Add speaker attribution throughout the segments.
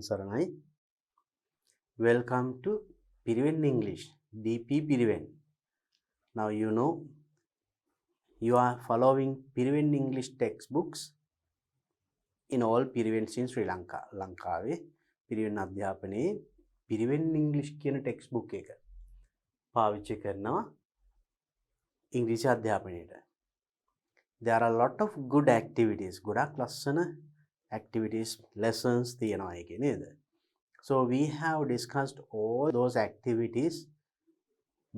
Speaker 1: Saranai. Welcome to Piriven English, DP Piriven. Now you know you are following Piriven English textbooks in all Pirivens in Sri Lanka. ලංකාවේ Piriven අධ්‍යාපනයේ Piriven English කියන textbook එක පාවිච්චි කරනවා ඉංග්‍රීසි අධ්‍යාපනයට. There are a lot of good activities. ගොඩක් ලස්සන activities, lessons තියෙනවා ඒකේ නේද? So we have discussed all those activities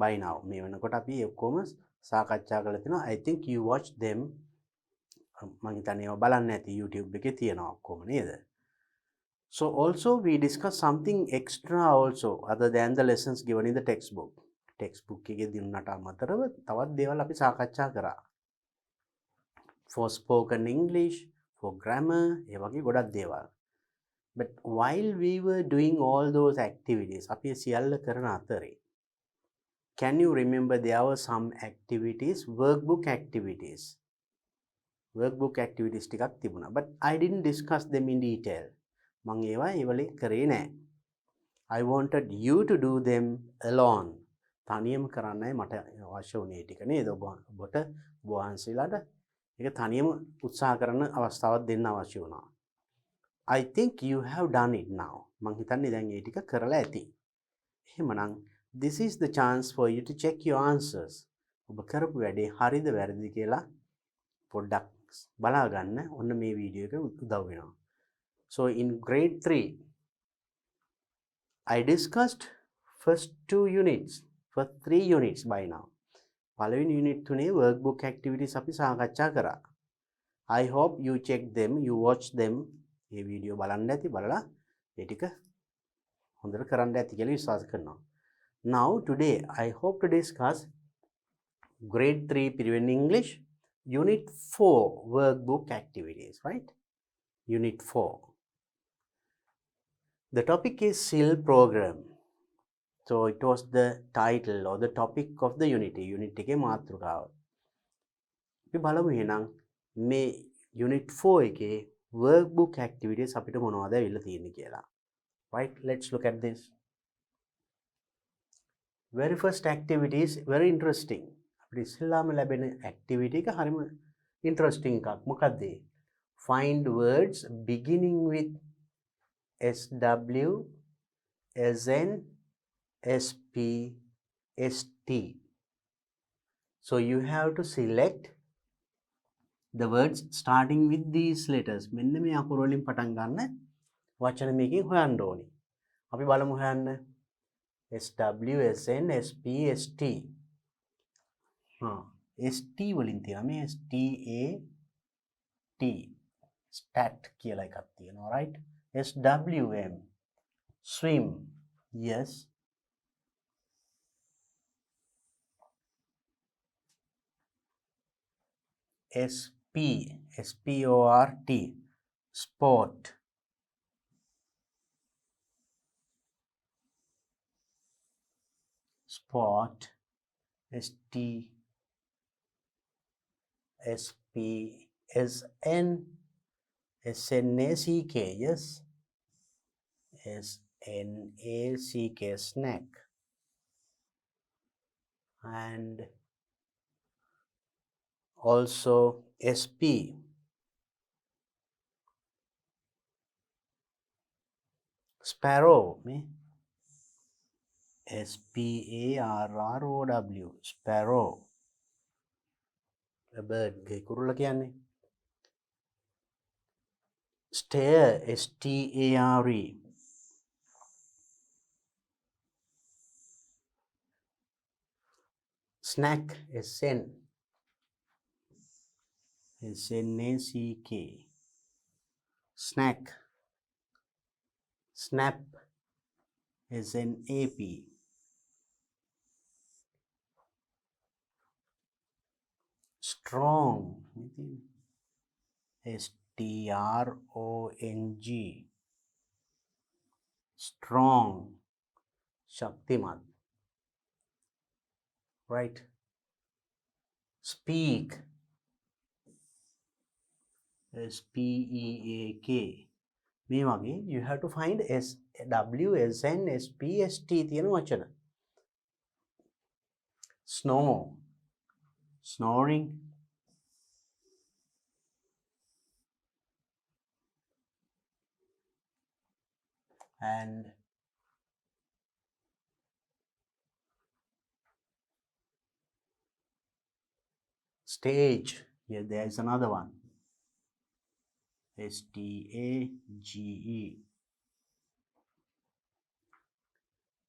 Speaker 1: by now. මේ වෙනකොට අපි ඔක්කොම සාකච්ඡා කරලා තිනවා. I think you watched them. මම හිතන්නේ ඒවා බලන්න ඇති YouTube එකේ තියෙනවා ඔක්කොම නේද? So also we discussed something extra also other than the lessons given in the textbook. Textbook එකේ දුන්නට අමතරව තවත් දේවල් අපි සාකච්ඡා කරා. For spoken English, for grammar, ඒ වගේ ගොඩක් දේවල්. But while we were doing all those activities, අපි සියල්ල කරන අතරේ can you remember there were some activities, workbook activities. Workbook activities ටිකක් තිබුණා. But I didn't discuss them in detail. මම ඒවා ඒවලේ කරේ නැහැ. I wanted you to do them alone. තනියම කරන්නයි මට අවශ්‍ය වුණේ ටික නේද? ඔබට වහන්සේලාට ඒක තනියම උත්සාහ කරන අවස්ථාවක් දෙන්න අවශ්‍ය වුණා. I think you have done it now. මං හිතන්නේ දැන් ඒ ටික කරලා ඇති. එහෙමනම් this is the chance for you to check your answers. ඔබ කරපු වැඩේ හරිද වැරදිද කියලා පොඩ්ඩක් බලා ගන්න. ඔන්න මේ වීඩියෝ එක උදව් වෙනවා. So in grade 3 I discussed first 2 units, first 3 units by now. පළවෙනි unit 3 workbook activities අපි සාකච්ඡා කරා. I hope you check them, you watch them. මේ වීඩියෝ බලන්න ඇති, බලලා ඒ ටික හොඳට කරන්න ඇති කියලා විශ්වාස කරනවා. Now today I hope to discuss grade 3 Piriven English unit 4 workbook activities, right? Unit 4. The topic is SIL program. So it was the title or the topic of the unit. Unit එකේ මාතෘකාව. අපි බලමු එහෙනම් මේ unit 4 එකේ workbook activities අපිට මොනවද වෙලා තියෙන්නේ කියලා. Right, let's look at this. Very first activity is very interesting. අපිට ඉස්සෙල්ලාම ලැබෙන activity එක හරිම interesting එකක්. මොකක්ද? Find words beginning with SW, SN, SP, ST. So you have to select the words starting with these letters. මෙන්න මේ අකුරු වලින් පටන් ගන්න වචන මේකෙන් හොයන්න ඕනේ. අපි බලමු හොයන්න. SW, SN, SP, ST. ST වලින් තියෙනවා මේ STAT. stat කියලා එකක් තියෙනවා, right? SWM, swim. Yes. SPORT, sport. Sport. SNACK, yes. SNACK, snack. And also SP, sparrow. SPARROW, sparrow. A bird. කුරුල්ල කියන්නේ. Stare, STARE. Snack, SNACK. Snack. Snap, SNAP. Strong, STRONG. Strong, Shaktiman. Right? Speak, SPEAK. මේ වගේ you have to find S W S N S P S T තියෙන වචන. Snow, snoring, and stage. Here there is another one. STAGE.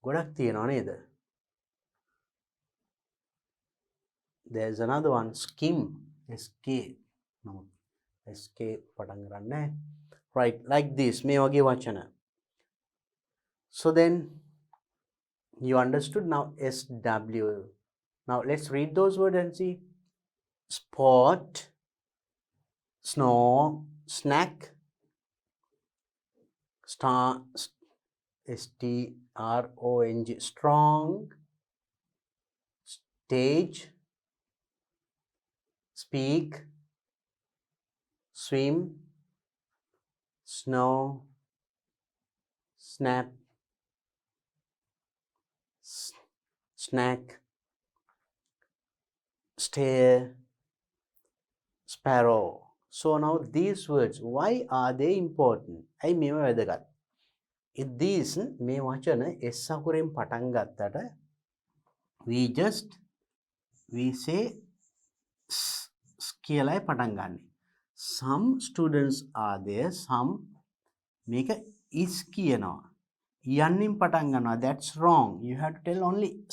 Speaker 1: ගොඩක් තියෙනවා නේද? There's another one, skim, SK. No, SK පටන් ගන්න. Right, like this. මේ වගේ වචන. So then you understood now SW. Now let's read those words and see. Sport, snow, snack, star, STRONG, strong, stage, speak, swim, snow, snap, snack, stare, sparrow. So now these words, why are they important? I මේව වැදගත්. These මේ වචන S අකුරෙන් පටන් ගත්තට we say කියලායි පටන් ගන්න. Some students are there, some මේක is කියනවා. යන්නින් පටන් ගන්නවා. That's wrong. You have to tell only s.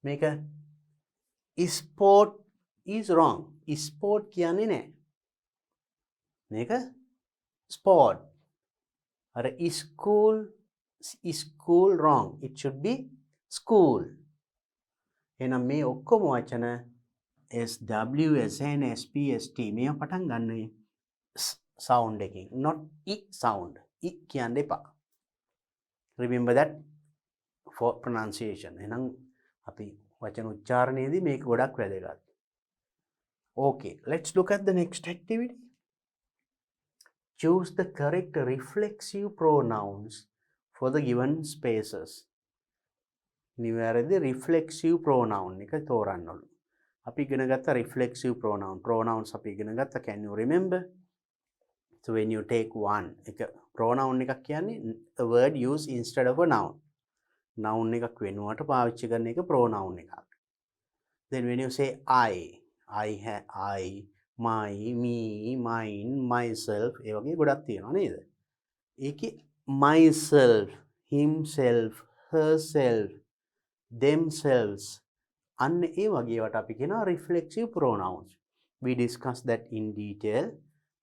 Speaker 1: මේක sport is wrong. Sport කියන්නේ නෑ. මේක sport. අර school wrong. It should be school. එහෙනම් මේ ඔක්කොම වචන SW SN SP ST මේ පටන් ගන්න sound එකකින්. Not I sound. I කියන්න එපා. Remember that for pronunciation. එහෙනම් අපි වචන උච්චාරණයේදී මේක ගොඩක් වැදගත්. Okay, let's look at the next activity. Choose the correct reflexive pronouns for the given spaces. නිවැරදි reflexive pronoun එක තෝරන්නලු. අපි ඉගෙන ගත්ත reflexive pronouns අපි ඉගෙන ගත්ත. Can you remember? So when you take one, එක pronoun එකක් කියන්නේ a word used instead of a noun. Noun එකක් වෙනුවට පාවිච්චි කරන එක pronoun එකක්. Then when you say I, my, me, mine, myself, ඒ වගේ ගොඩක් තියෙනවා නේද? ඒකේ myself, himself, herself, themselves, අන්න ඒ වගේ වට අපි කියනවා reflexive pronouns. We discussed that in detail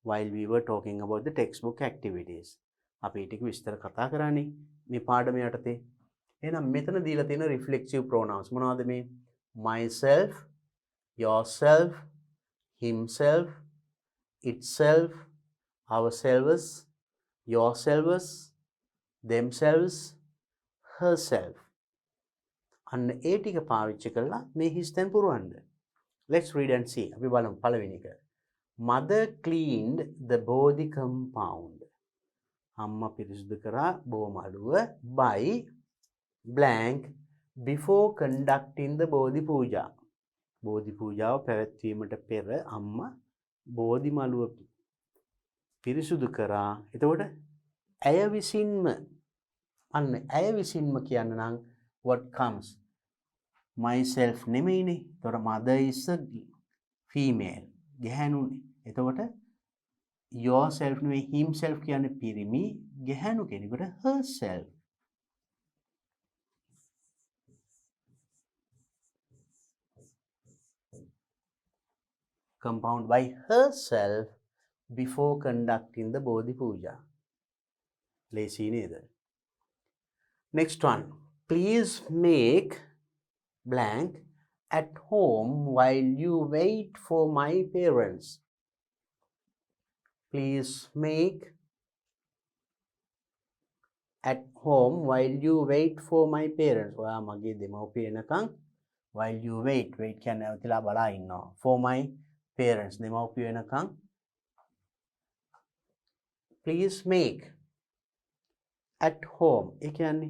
Speaker 1: while we were talking about the textbook activities. අපි ටික විස්තර කතා කරානේ මේ පාඩම යටතේ. එහෙනම් මෙතන දීලා තියෙන reflexive pronouns මොනවද මේ? myself, yourself, himself, itself, ourselves, yourselves, themselves, herself. අන්න ඒ ටික පාවිච්චි කරලා මේ හිස්තැන් පුරවන්න. Let's read and see. අපි බලමු පළවෙනි එක. Mother cleaned the Bodhi compound. අම්මා පිරිසිදු කරා බෝමඩුව by blank before conducting the Bodhi puja. බෝධි පූජාව පැවැත්වීමට පෙර අම්මා බෝධි මළුව පිරිසුදු කරා. එතකොට ඇය විසින්ම අන්න ඇය විසින්ම කියන්න නම් what comes? myself නෙමෙයිනේ. එතකොට mother is a female. ගැහැණුනේ. එතකොට yourself නෙමෙයි himself කියන්නේ පිරිමි. ගැහැණු කෙනෙකුට herself. Compound by herself before conducting the Bodhi Puja. Lazy neither. Next one. Please make blank at home while you wait for my parents. Please make at home while you wait for my parents. ඔයා මගේ දෙමව්පිය එනකන් while you wait කියන්නේ අවතිලා බලා ඉන්නවා. For my parents දෙමව්පිය එනකන් please make at home ඒ කියන්නේ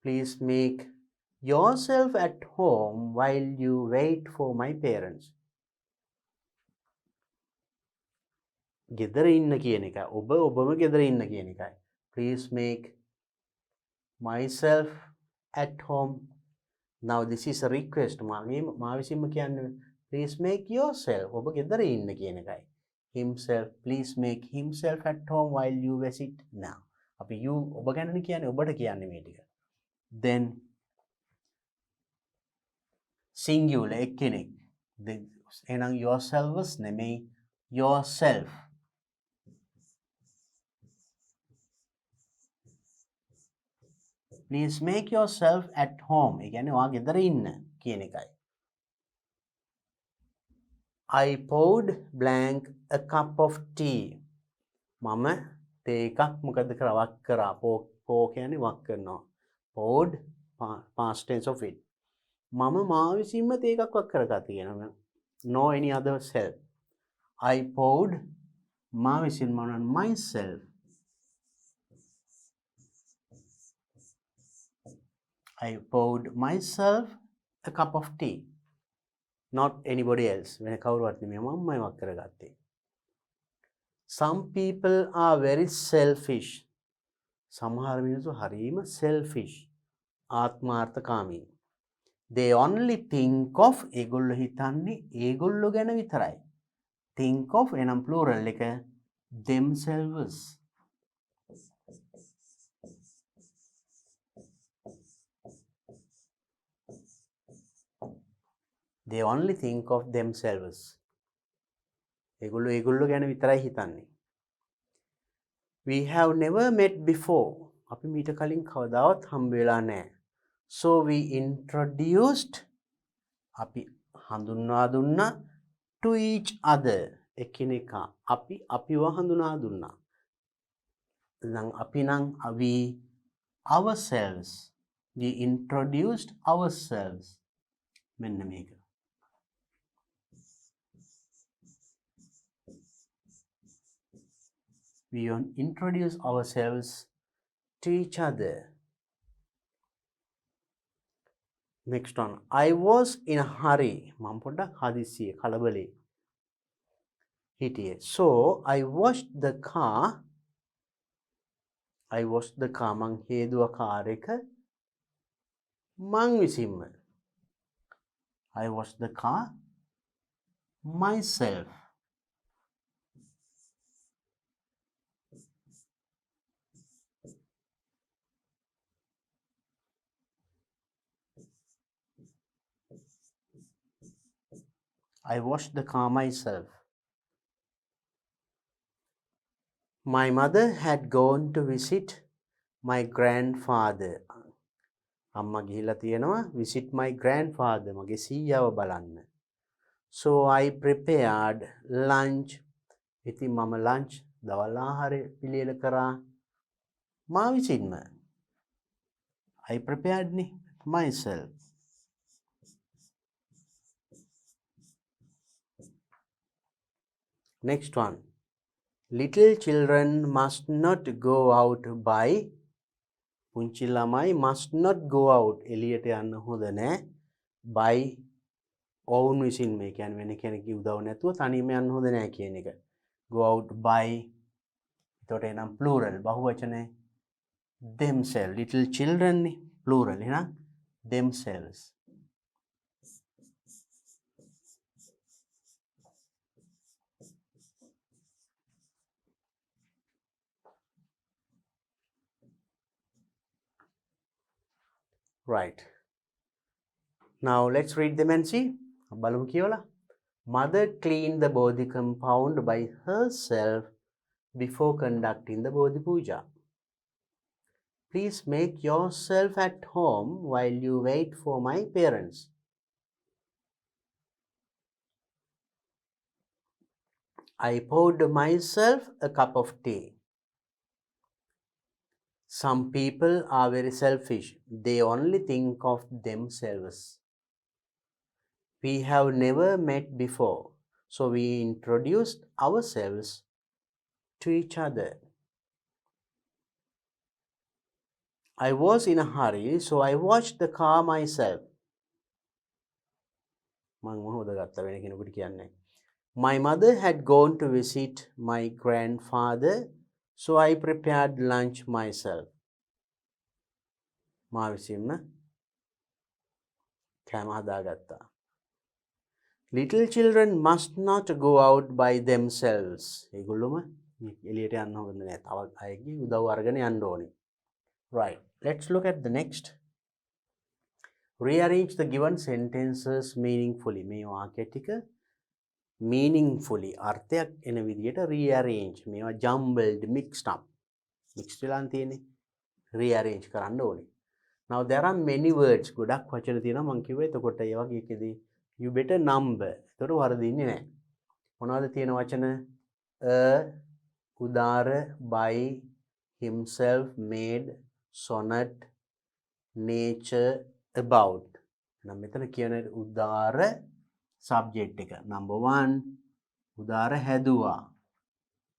Speaker 1: please make yourself at home while you wait for my parents. ගෙදර ඉන්න කියන එක ඔබම ගෙදර ඉන්න කියන එකයි. Please make myself at home. Now this is a request. මා විසින්ම කියන්නේ please make yourself ඔබ ගෙදර ඉන්න කියන එකයි. Himself, please make himself at home while you visit now. අපි you ඔබ ගැනනේ කියන්නේ ඔබට කියන්නේ මේ ටික. Then singular එක්කෙනෙක්. එහෙනම් yourselves නෙමෙයි yourself. Please make yourself at home. ඒ කියන්නේ ඔයා ගෙදර ඉන්න කියන එකයි. I poured blank a cup of tea. මම තේ එකක් මොකද කරා වක් කරා. pour කියන්නේ වක් කරනවා. poured past tense of it. මම මා විසින්ම තේ එකක් වක් කරගත්තා කියනවා. No any other self. I poured මා විසින්ම myself. I poured myself a cup of tea. Not anybody else. වෙන කවුරුවත් නෙමෙයි මමයි වක් කරගත්තේ. Some people are very selfish. සමහර මිනිස්සු හරිම selfish. ආත්මාර්ථකාමී. They only think of ඒගොල්ලෝ හිතන්නේ ඒගොල්ලෝ ගැන විතරයි. Think of එනම් plural එක themselves. They only think of themselves. ඒගොල්ලෝ ගැන විතරයි හිතන්නේ. We have never met before. අපි මීට කලින් කවදාවත් හම්බ වෙලා නැහැ. So we introduced අපි හඳුන්වා දුන්නා to each other. එකිනෙකා අපිව හඳුනා දුන්නා. නම් අපි නම් we ourselves. We introduced ourselves. මෙන්න මේක. We introduce ourselves to each other. Next one. I was in a hurry. මම පොඩ්ඩක් හදිසියේ කලබලේ හිටියේ. So I washed the car. මං හේදුව කාර් එක මං විසින්ම. I washed the car myself. I washed the car myself. My mother had gone to visit my grandfather. අම්මා ගිහිල්ලා තියෙනවා visit my grandfather මගේ සීයාව බලන්න. So I prepared lunch. ඉතින් මම lunch දවල් ආහාරය පිළියෙල කරා මා විසින්ම. I prepared myself. Next one. Little children must not go out by. පුංචි ළමයි must not go out. එළියට යන්න හොඳ නැහැ. by ඔවුන් විසින් මේ කියන්නේ වෙන කෙනෙක්ගේ උදව් නැතුව තනියම යන්න හොඳ නැහැ කියන එක. go out by. එතකොට එනම් plural බහුවචනේ themselves. Little children plural එහෙනම් themselves. Right. Now let's read them and see. බලමු කියවලා. Mother cleaned the Bodhi compound by herself before conducting the Bodhi Puja. Please make yourself at home while you wait for my parents. I poured myself a cup of tea. Some people are very selfish. They only think of themselves. We have never met before, so we introduced ourselves to each other. I was in a hurry, so I washed the car myself. My mother had gone to visit my grandfather, so I prepared lunch myself. මා විසින්ම කෑම හදාගත්තා. Little children must not go out by themselves. ඒගොල්ලොම එළියට යන්න හොඳ නෑ. තවත් අයගේ උදව් අරගෙන යන්න ඕනේ. Right. Let's look at the next. Rearrange the given sentences meaningfully. මේ වාක්‍ය ටික meaningfully අර්ථයක් එන විදියට rearrange. මේවා jumbled, mixed up. mixed වෙලා තියෙන්නේ. rearrange කරන්න ඕනේ. Now there are many words. ගොඩක් වචන තියෙනවා මම කිව්වා එතකොට ඒ වගේ එකේදී you better number. එතකොට වරදින්නේ නැහැ. මොනවද තියෙන වචන? උදාර, by, himself, made, sonnet, nature, about. නම් මෙතන කියන උදාර subject එක. Number 1 උදාර හැදුවා.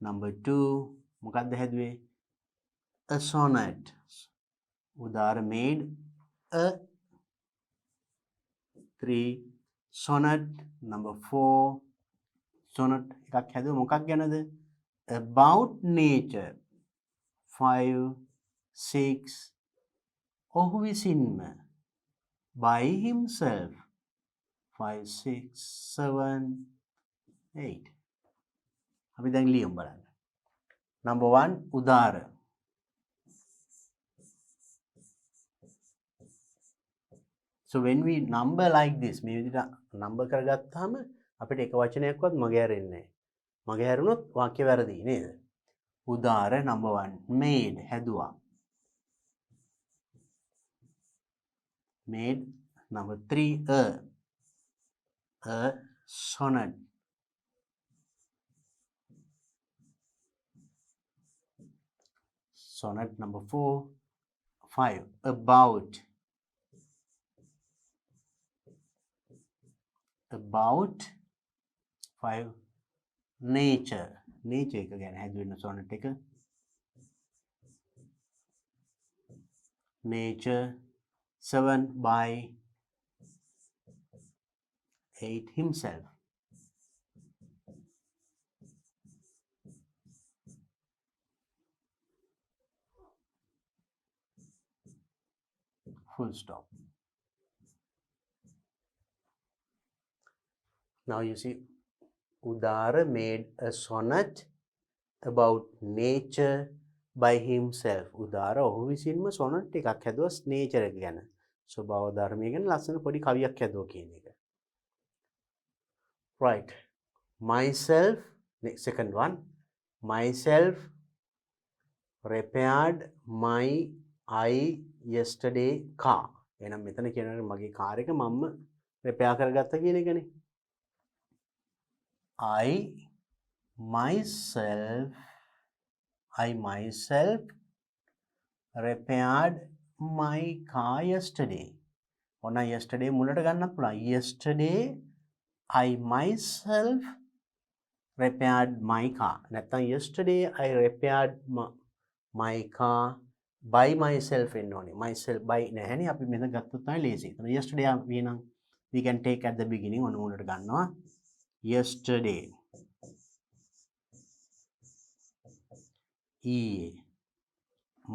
Speaker 1: Number 2 මොකක්ද හැදුවේ? A sonnet. Udara made a 3 sonnet. Number 4 sonnet එකක් හැදුවා මොකක් ගැනද? About nature. 5 6 ඔහු විසින්ම by himself. 5 6 7 8 අපි දැන් ලියමු බලන්න. Number 1 Udara. So when we number like this මේ විදිහට number කරගත්තාම අපිට එක වචනයක්වත් මගහැරෙන්නේ නැහැ. මගහැරුණොත් වාක්‍ය වැරදි නේද? උදාර number 1 made හැදුවා. Made. Number 3 a sonnet. Sonnet. Number 4 5 about. About 5 nature. Nature එක ගැන හැදුවෙන sonnet එක. Nature. 7 by 8 himself. Full stop. Now you see Udara made a sonnet about nature by himself. උදාර ඔහු විසින්ම sonnet එකක් හැදුවා nature එක ගැන. ස්වභාව ධර්මය ගැන ලස්සන පොඩි කවියක් හැදුවා කියන එක. Right. Myself, next second one. Myself repaired my yesterday car. එහෙනම් මෙතන කියනවා මගේ කාර් එක මම repair කරගත්තා කියන එකනේ. I myself repaired my car yesterday. ඔන්න yesterday මුලට ගන්නත් පුළුවන්. Yesterday I myself repaired my car. නැත්නම් yesterday I repaired my car by myself එන්න ඕනේ. myself by නැහැනේ අපි මෙතන ගත්තොත් තමයි ලේසි. එතන yesterday we can take at the beginning ඔන්න මුලට ගන්නවා. Yesterday.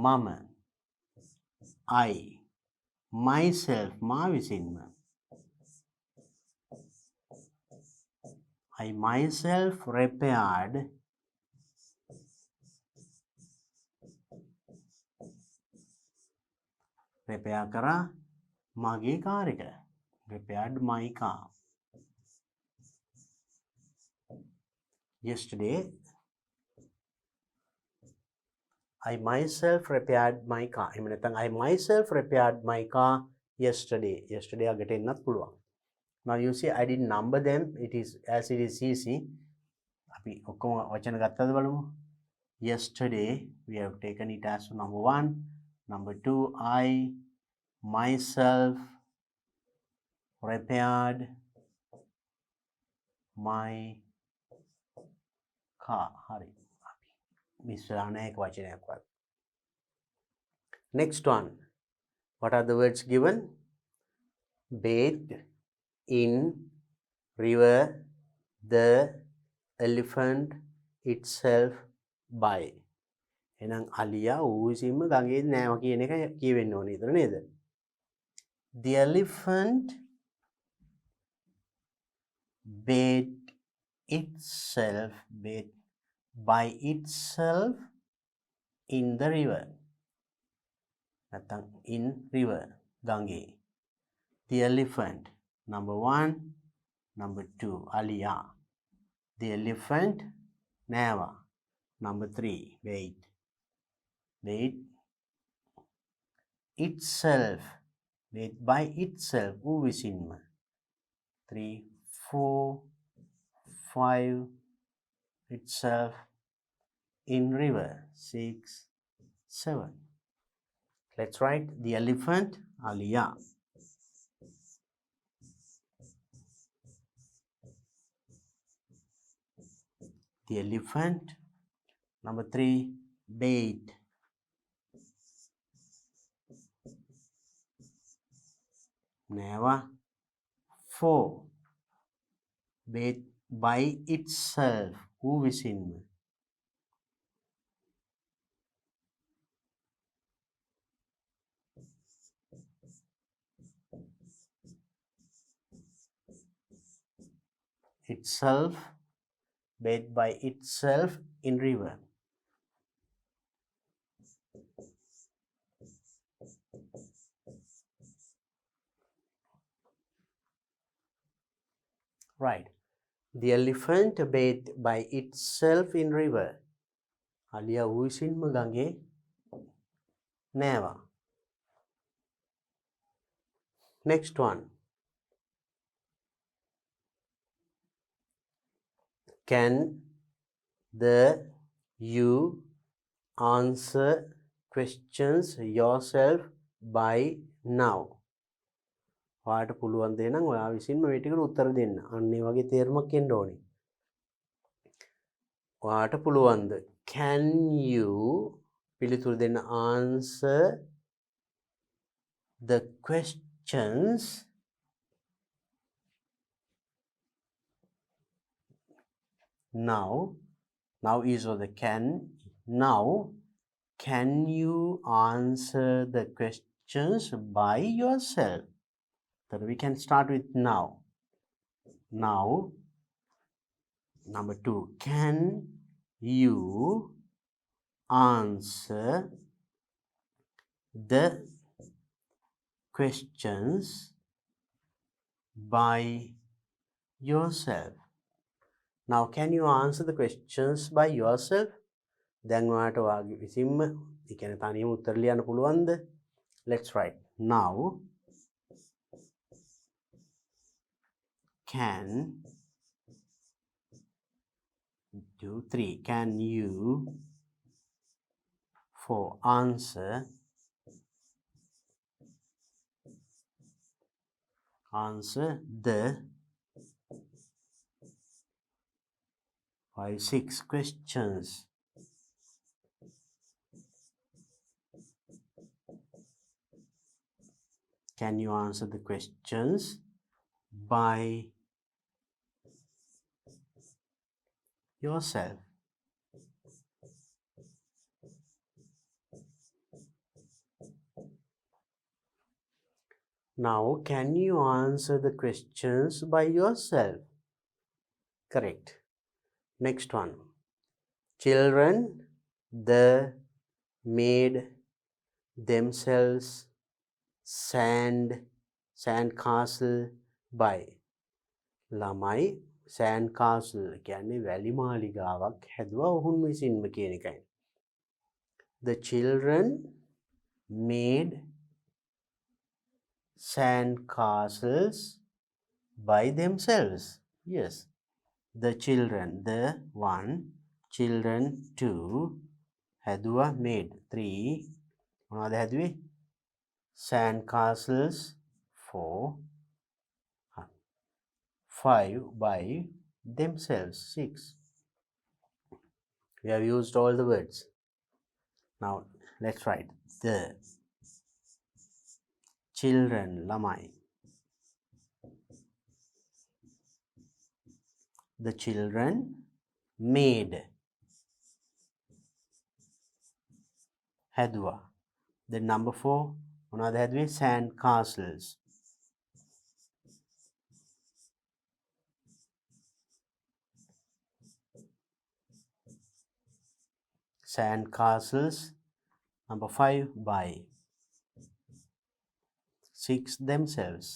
Speaker 1: Mama. I. Myself. මා විසින්ම. I myself repaired කරා මගේ කාර් එක. Repaired my car. Yesterday I myself repaired my car. එහෙම නැත්නම් I myself repaired my car yesterday. Yesterday අගට එන්නත් පුළුවන්. Now you see I didn't number them. It is as it is easy. අපි ඔක්කොම වචන ගත්තද බලමු. Yesterday we have taken it as number 1. Number 2 I myself repaired my car. හරි. Miss වෙලා නැහැ එක වචනයක්වත්. Next one. What are the words given? Bathed in river, the elephant itself by. එහෙනම් අලියා ඌ විසින්ම ගඟේ නෑව කියන එක කියවෙන්න ඕනේ නේද නේද? The elephant bathed by itself in the river. නැත්නම් in river ගඟේ. The elephant number 1, number 2 අලියා. The elephant නෑවා. Number 3 bathed itself by itself ඌ විසින්ම. 3, 4, 5 itself in river. 6, 7. Let's write the elephant Aliyah. The elephant. Number 3 bathed. Never. 4 bathed by itself. Who visin? Itself, bathed by itself in river. Right. The elephant bathed by itself in river. Aliya uisinma gange neva. Next one. Can you answer questions yourself by now? ඔයාට පුළුවන් දේ නම් ඔයා විසින්ම මේ ටිකට උත්තර දෙන්න. අන්න ඒ වගේ තේරුමක් එන්න ඕනේ. ඔයාට පුළුවන්ද? Can you පිළිතුරු දෙන්න answer the questions now is or the can. Now can you answer the questions by yourself? So we can start with now. Number 2, can you answer the questions by yourself? Now can you answer the questions by yourself? දැන් ඔයාට ඔයාගේ විසින්ම ඒ කියන්නේ තනියම උත්තර ලියන්න පුළුවන්ද? Let's write. Now can 2, 3. Can you 4 answer the 5, 6 questions. Can you answer the questions by yourself? Now, can you answer the questions by yourself? Correct. Next one. Children, made themselves sand castle by. ළමයි sand castle කියන්නේ වැලි මාලිගාවක් හැදුවා ඔවුන් විසින්ම කියන එකයි. The children made sand castles by themselves. Yes. The children, the 1, children 2, හැදුවා made 3, මොනවද හැදුවේ? Sand castles 4, 5 by themselves 6. We have used all the words. Now let's write the children, lamai. The children made, හැදුවා. Then number 4, මොනවද හැදුවේ? Sand castles. Sand castles. Number 5, by. 6, themselves.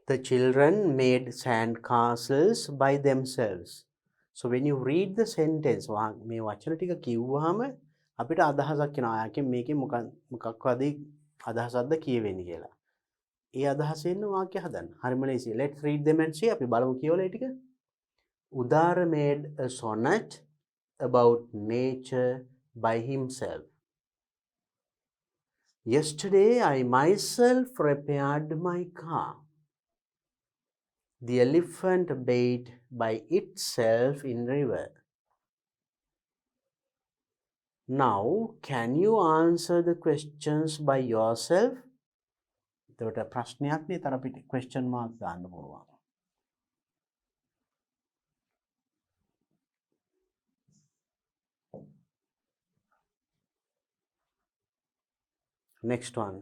Speaker 1: The children made sand castles by themselves. So when you read the sentence, මේ වචන ටික කිව්වහම අපිට අදහසක් එනවා. ආයකෙන් මේකේ මොකක්වද අදහසක්ද කියවෙන්නේ කියලා. ඒ අදහස එන්න වාක්‍ය හදන්න. හරිම ලේසියි. Let's read them and see. අපි බලමු කියවලා ඒ ටික. Udara made a sonnet about nature by himself. Yesterday I myself repaired my car. The elephant bathed by itself in river. Now, can you answer the questions by yourself? එතකොට ප්‍රශ්නයක් නේ තර පිට question mark දාන්න පුළුවන්. Next one.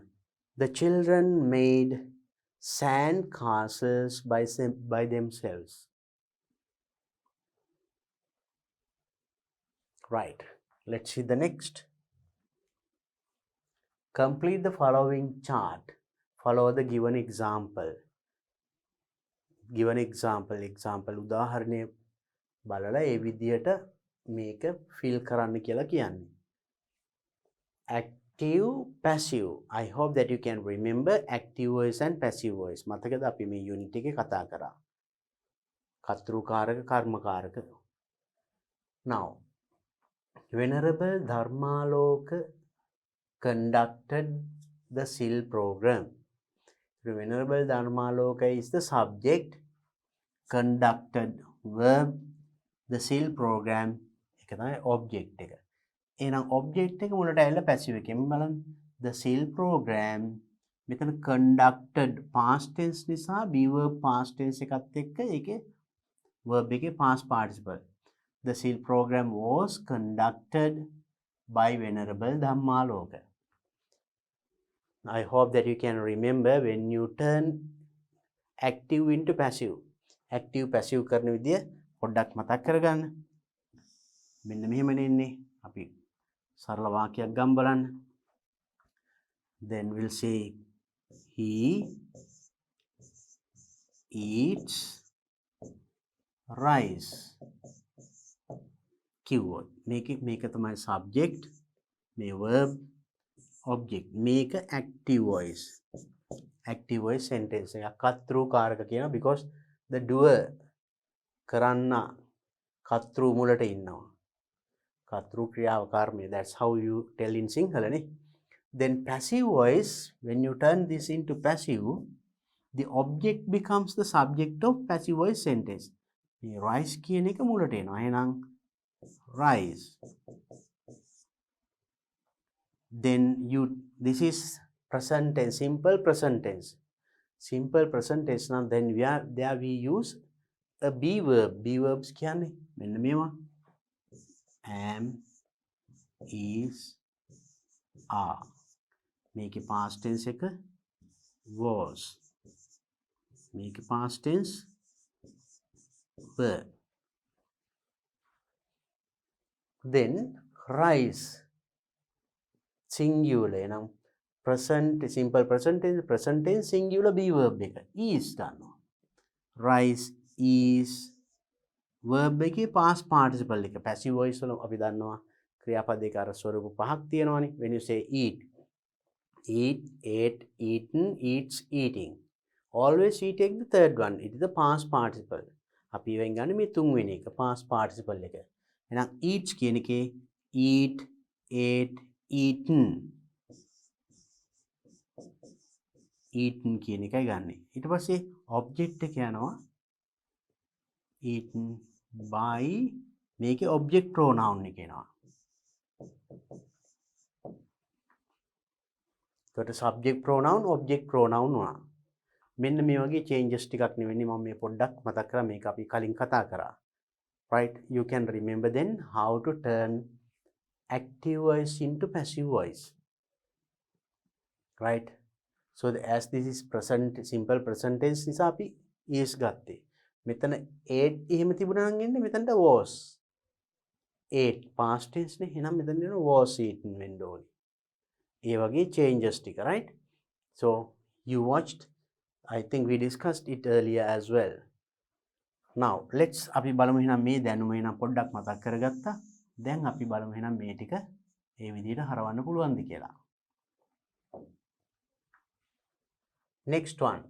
Speaker 1: The children made sand castles by themselves. Right. Let's see the next. Complete the following chart. Follow the given example. Given example. උදාහරණය බලලා ඒ විදියට මේක fill කරන්න කියලා කියන්නේ. Active, passive. I hope that you can remember active voice and passive voice. මතකද අපි මේ unit එකේ කතා කරා. කර්තෘකාරක කර්මකාරක. Now, Venerable Dharmaloka conducted the SIL program. Venerable Dharmaloka is the subject, conducted verb, the SIL program එක තමයි object එක. එහෙනම් object එක මුලට ඇවිල්ලා passive එකෙන් බලන්න. The SIL program මෙතන conducted past tense නිසා be verb past tense එකත් එක්ක ඒකේ verb එකේ past participle. The SIL program was conducted by Venerable Dhammaloka. I hope that you can remember when you turn active into passive. Active passive කරන විදිය පොඩ්ඩක් මතක් කරගන්න. මෙන්න මෙහෙමනේ ඉන්නේ. අපි සරල වාක්‍යයක් ගමු බලන්න. Then we'll say he eats rice. Keyword. මේක තමයි subject, මේ verb, object. මේක active voice. Active voice sentence එකක් කර්තෘකාරක කියනවා because the doer කරන්න කර්තෘ මුලට ඉන්නවා. කර්තෘ ක්‍රියාව කර්මය. That's how you tell in Sinhala නේ. Then passive voice, when you turn this into passive, the object becomes the subject of passive voice sentence. මේ rice කියන එක මුලට එනවා. එහෙනම් rice. Then this is present tense, simple present tense. Simple present tense. Now then we use a be verb. Be verbs කියන්නේ මෙන්න මේවා. Am, is, are. Make a past tense එක was. Make a past tense were. Then rise. Singular. Now present, simple present tense singular be verb එක. Is ගන්නවා. Rise is verb එකේ past participle එක. Passive voice වල අපි දන්නවා ක්‍රියාපදයක අර ස්වරූප පහක් තියෙනවානේ. When you say eat, eat, ate, eaten, eats, eating. Always we take the third one. It is the past participle. අපි වෙන් ගන්න මේ තුන්වෙනි එක past participle එක. එහෙනම් eats කියන එකේ eat, ate, eaten. eaten කියන එකයි ගන්නෙ. ඊට පස්සේ object එක යනවා eaten by මේකේ object pronoun එක එනවා. එතකොට subject pronoun object pronoun වුණා. මෙන්න මේ වගේ changes ටිකක් නෙවෙයි මම මේ පොඩ්ඩක් මතක් කරා මේක අපි කලින් කතා කරා. Right, you can remember then how to turn active voice into passive voice. Right, so as this is present simple present tense නිසා අපි is ගත්තේ. මෙතන ate එහෙම තිබුණා නම් එන්නේ මෙතනට was. ate past tense නේ. එහෙනම් මෙතන එන was eaten වෙන්න ඕනේ. ඒ වගේ changes ටික, right? So you watched, I think we discussed it earlier as well. Now let's අපි බලමු එහෙනම් මේ දැනුම එහෙනම් පොඩ්ඩක් මතක් කරගත්තා. දැන් අපි බලමු එහෙනම් මේ ටික ඒ විදිහට හරවන්න පුළුවන්ද කියලා. Next one.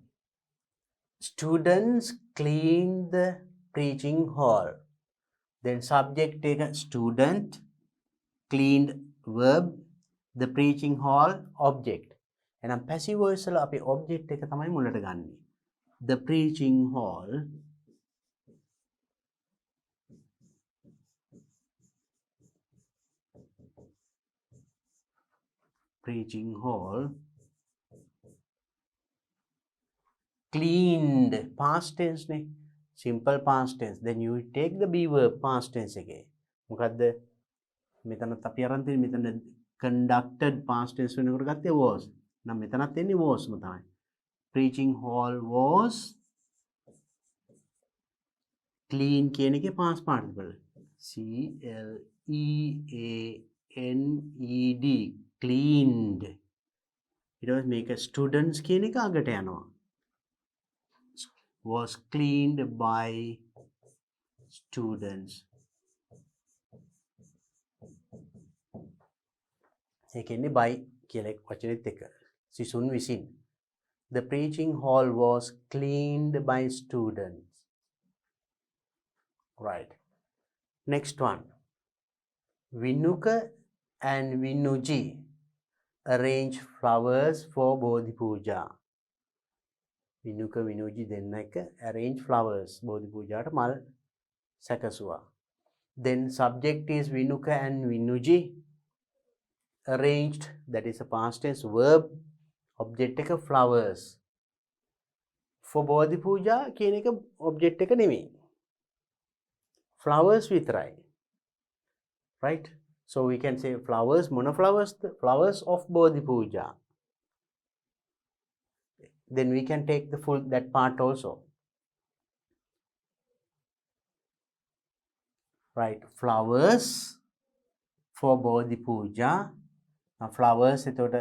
Speaker 1: Students clean the preaching hall. Then subject take a student, cleaned verb, the preaching hall object. එහෙනම් passive voice වල අපි object එක තමයි මුලට ගන්නෙ. The preaching hall cleaned past tense නේ. Simple past tense. Then you take the be verb past tense එකේ. මොකද්ද? මෙතනත් අපි අරන් තියෙන්නේ මෙතන conducted past tense වෙනකොට ගත්තේ was. නම් මෙතනත් එන්නේ was ම තමයි. Preaching hall was clean කියන එකේ past participle. C L E A N E D cleaned. ඊට පස්සේ මේක students කියන එක අගට යනවා. Was cleaned by students. ඒ කියන්නේ by කියලා වචනේත් එක. සිසුන් විසින්. The preaching hall was cleaned by students. Right. Next one. Vinuka and Vinuji arrange flowers for Bodhi Puja. Vinuka Vinuji දෙන්න එක arrange flowers Bodhi Pujaට මල් සැකසුවා. Then subject is Vinuka and Vinuji. Arranged, that is a past tense verb. Object එක flowers. For Bodhi Puja කියන එක object එක නෙමෙයි. Flowers විතරයි. Right? So we can say flowers, monoflowers, flowers of Bodhi Puja. Then we can take the full that part also. Right, flowers for Bodhi Puja. Now flowers එතකොට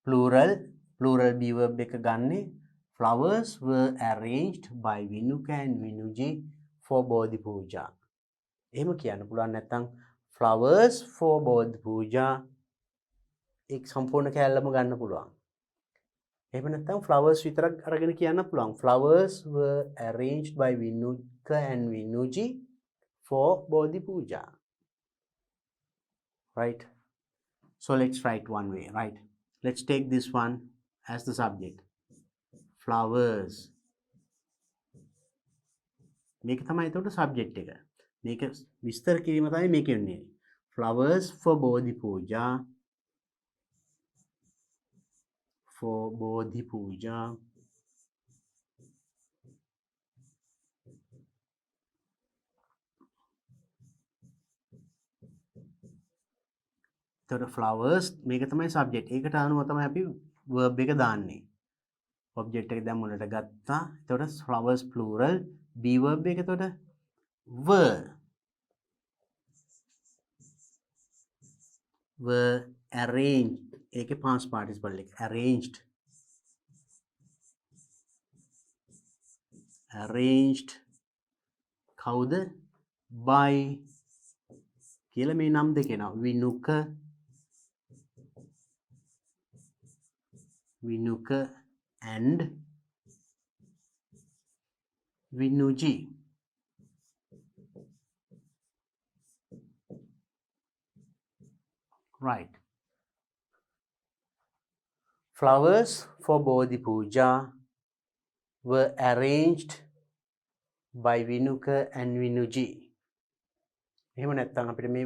Speaker 1: plural be verb එක ගන්නේ. Flowers were arranged by Vinuka and Vinuji for Bodhi Puja. එහෙම කියන්න පුළුවන් නැත්නම් flowers for Bodhi Puja එක් සම්පූර්ණ කැලලම ගන්න පුළුවන්. එහෙම නැත්නම් flowers විතරක් අරගෙන කියන්න පුළුවන්. Flowers were arranged by Vinuka and Vinuji for Bodhi Puja. Right? So let's write one way, right? Let's take this one as the subject. Flowers. මේක තමයි එතකොට subject එක. මේක විස්තර කිරීම තමයි මේක වෙන්නේ. Flowers for Bodhi Puja. For Bodhi Puja. එතකොට flowers මේක තමයි subject. ඒකට අනුව තමයි අපි verb එක දාන්නේ. object එක දැන් මුලට ගත්තා. එතකොට flowers plural be verb එක එතකොට were arranged. ඒකේ past participle එක arranged කවුද? by කියලා මේ නම් දෙක එනවා. Vinuka and Vinuji. Right. flowers for Bodhi Puja were arranged by Vinuka and Vinuji. එහෙම නැත්නම් අපිට මේ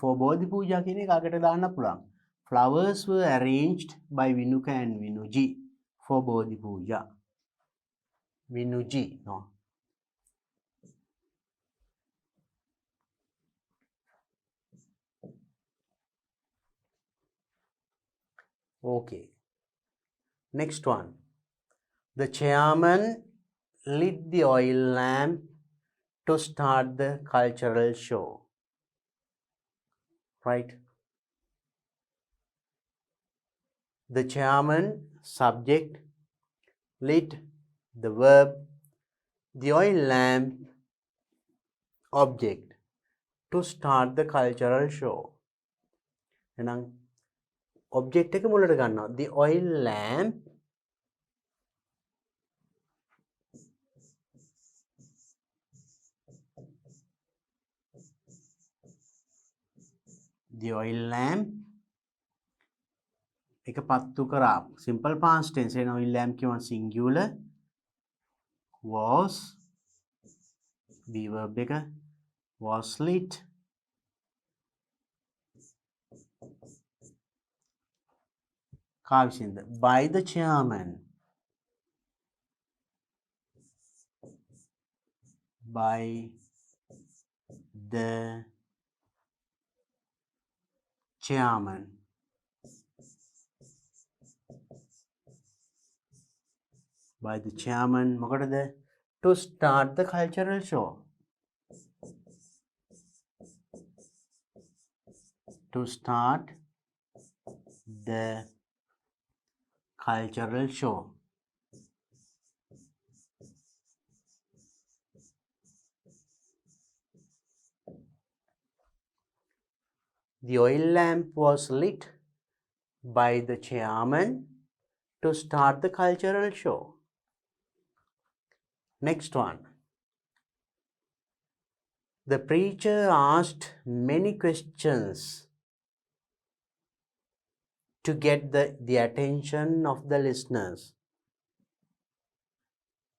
Speaker 1: for Bodhi Puja කියන එක අගට දාන්න පුළුවන්. Flowers were arranged by Vinuka and Vinuji for Bodhi Puja. Vinuji, no. Okay. Next one. The chairman lit the oil lamp to start the cultural show. Right? The chairman, subject, lit, the verb, the oil lamp, object, to start the cultural show. එහෙනම් object එක මුලට ගන්නවා. The oil lamp එක පත්තු කරා. Simple past tense. එහෙනම් oil lamp කියනවා singular. Was be verb එක was lit. කාවිසින්ද by the chairman. By the chairman. By the chairman මොකටද? To start the cultural show. To start the cultural show. The oil lamp was lit by the chairman to start the cultural show. Next one. The preacher asked many questions to get the attention of the listeners.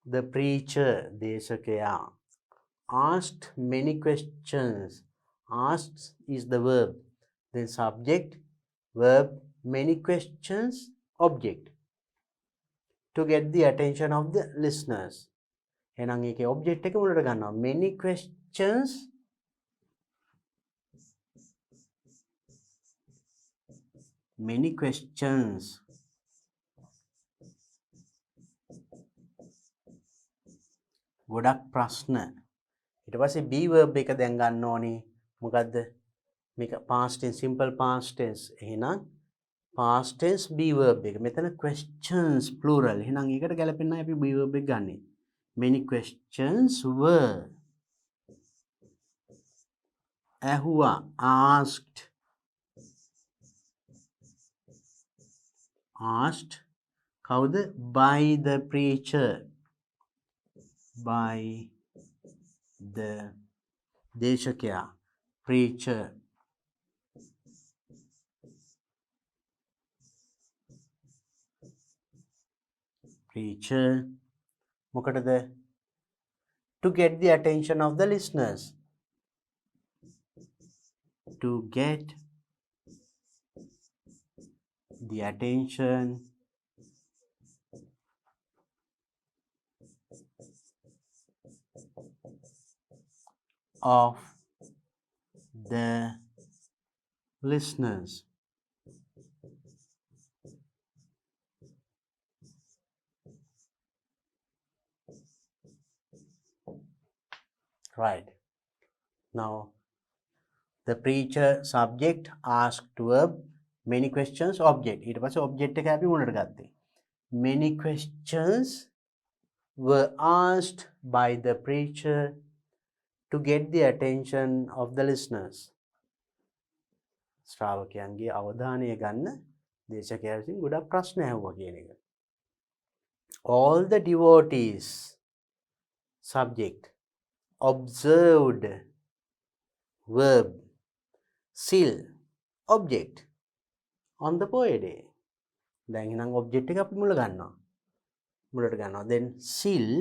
Speaker 1: The preacher, දේශකයා, asked many questions. Asked is the verb. Then subject, verb, many questions, object. To get the attention of the listeners. එහෙනම් ඒකේ object එක මුලට ගන්නවා. Many questions ගොඩක් ප්‍රශ්න. ඊට පස්සේ be verb එක දැන් ගන්න ඕනේ. මොකද්ද? මේක past tense, simple past tense. එහෙනම් past tense be verb එක. මෙතන questions plural. එහෙනම් ඒකට ගැලපෙන්නේ අපි be verb එක ගන්නෙ. Many questions were ඇහුවා asked කවුද? By the preacher. By the දේශකයා preacher. මොකටද? To get the attention of the listeners. To get the attention of the listeners. Right. Now, the preacher subject asked verb, many questions object. ඊට පස්සේ object එක අපි මුලට ගත්තේ. Many questions were asked by the preacher to get the attention of the listeners. ශ්‍රාවකයන්ගේ අවධානය ගන්න දේශකයා විසින් ගොඩක් ප්‍රශ්න ඇහුවා කියන එක. All the devotees subject observed verb still object on the Poe day. දැන් එහෙනම් ඔබ්ජෙක්ට් එක අපි මුලට ගන්නවා. then sill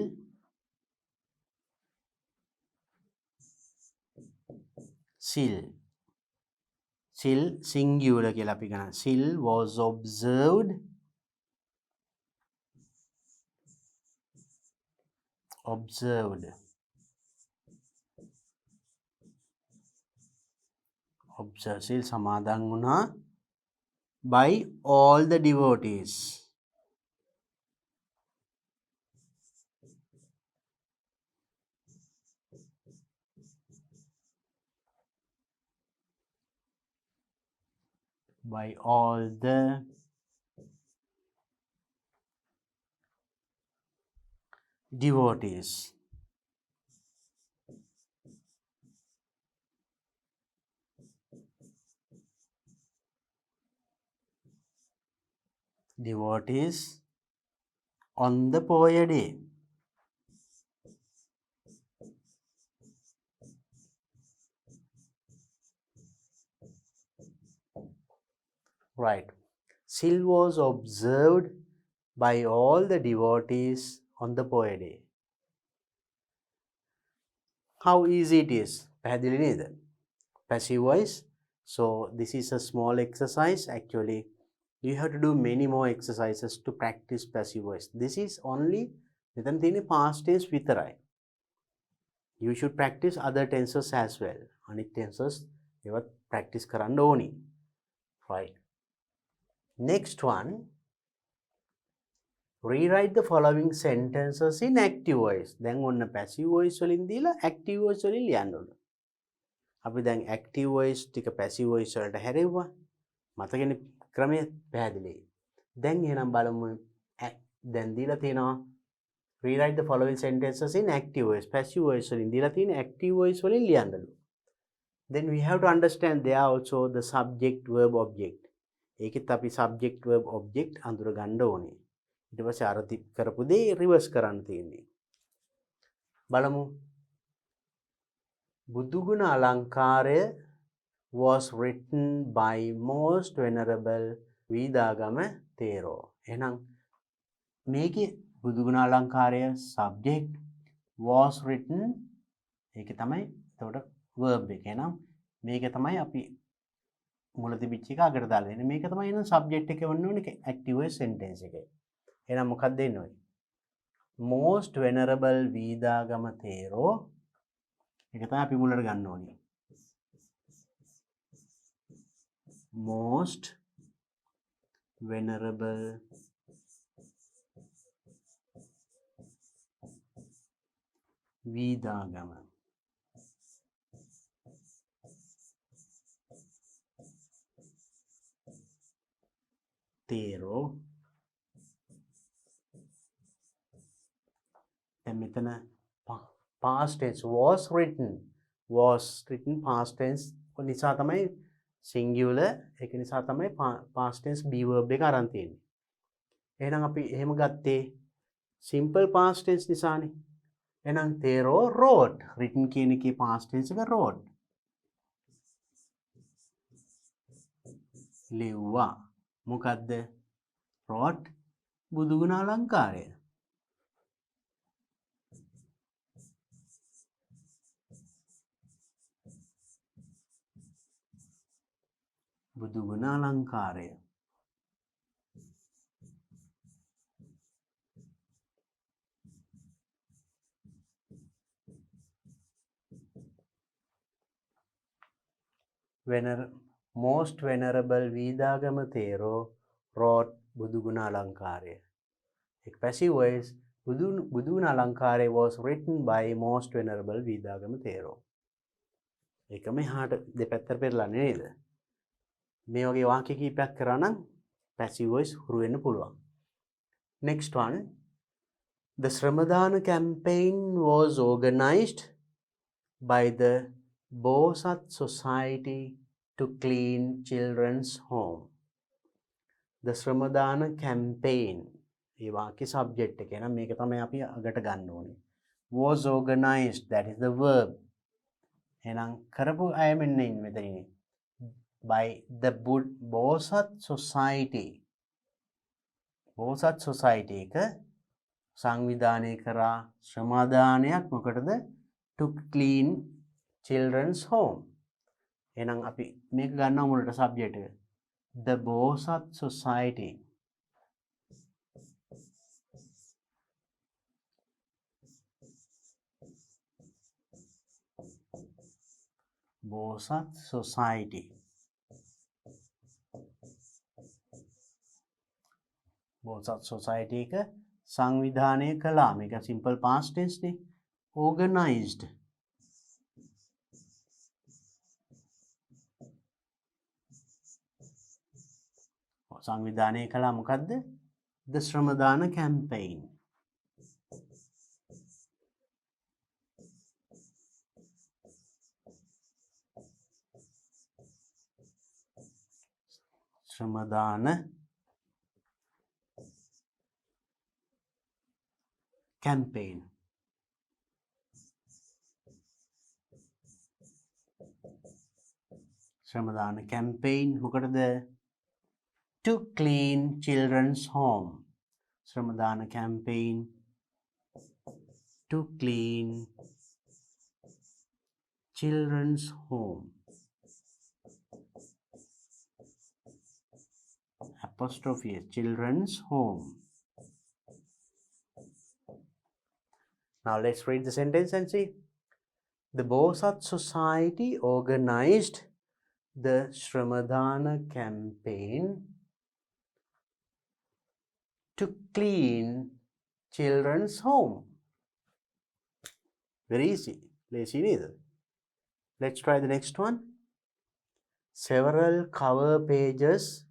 Speaker 1: singular කියලා අපි ගන්නවා. sill was observed sill සමාදන් වුණා by all the devotees. By all the devotees. Devotees on the Poya day. Right. Sill was observed by all the devotees on the Poya day. How easy it is. පැහැදිලි නේද? Passive voice. So this is a small exercise. Actually, you have to do many more exercises to practice passive voice. This is only මෙතන තියෙන්නේ past tense විතරයි. You should practice other tenses as well. අනිත් tenses ඒවත් practice කරන්න ඕනි. Right. Next one. Rewrite the following sentences in active voice. දැන් ඔන්න passive voice වලින් දීලා active voice වලින් ලියන්න ඕන. අපි දැන් active voice ටික passive voice වලට හැරෙව්වා. මතකනේ ක්‍රමය පැහැදිලි. දැන් එහෙනම් බලමු දැන් දීලා තියෙනවා rewrite the following sentences in active voice. Passive voice වලින් දීලා තියෙන active voice වලින් ලියන්නලු. Then we have to understand there also the subject verb object. ඒකෙත් අපි subject verb object අඳුර ගන්න ඕනේ. ඊට පස්සේ අර කරපු දේ reverse කරන්න තියෙන්නේ. බලමු. බුදුගුණ අලංකාරය was written by most venerable Weedagama තේරෝ. එහෙනම් මේකේ බුදුගුණ අලංකාරය subject was written ඒකේ තමයි එතකොට verb එක. එහෙනම් මේක තමයි අපි මුල තිබිච්ච එක අගට දාලා දෙන්නේ. මේක තමයි එහෙනම් subject එක වෙන්න ඕනේ active voice sentence එකේ. එහෙනම් මොකක්ද දෙන්න ඕනේ? most venerable වීදාගම තේරෝ ඒක තමයි අපි මුලට ගන්න ඕනේ. most venerable Weedagama තේරෝ. දැන් මෙතන past tense was written past tense නිසා තමයි singular ඒක නිසා තමයි past tense be verb එක අරන් තියෙන්නේ. එහෙනම් අපි එහෙම ගත්තේ simple past tense නිසානේ. එහෙනම් තේරෝ wrote written කියන එකේ past tense එක wrote. ලිව්වා. මොකද්ද? wrote බුදුගුණ අලංකාරය. බුදුගුණ අලංකාරය. most venerable වීදාගම තේරෝ wrote බුදුගුණ අලංකාරය. එක passive voice බුදුගුණ අලංකාරය was written by most venerable Weedagama තේරෝ. ඒකම එහාට දෙපැත්තට පෙරලන්නේ නේද? මේ වගේ වාක්‍ය කීපයක් කරා නම් passive voice හුරු වෙන්න පුළුවන්. Next one. The Shramadana campaign was organized by the Bosat Society to clean children's home. The Shramadana campaign ඒ වාක්‍ය subject එක. එහෙනම් මේක තමයි අපි අගට ගන්න ඕනේ. Was organized, that is the verb. එහෙනම් කරපු අය මෙන්න ඉන්නේ මෙතන. By the Bosat Society. බෝසත් සොසයිටි එක සංවිධානය කරා ශ්‍රමදානයක් මොකටද? to clean children's home. එහෙනම් අපි මේක ගන්නවා මුලට subject එක. The බෝසත් society බෝසත් society බෝසත් society එක සංවිධානය කළා. මේක simple past tense නේ. organized සංවිධානය කළා මොකද්ද? the shramadana campaign. Shramadana campaign. Shramadana campaign මොකටද? to clean children's home. Shramadana campaign to clean children's home. Apostrophe S, children's home. Now let's read the sentence and see. The Bosat Society organized the Shramadana campaign to clean children's home. Very easy. Lazy neither. Let's try the next one. Several cover pages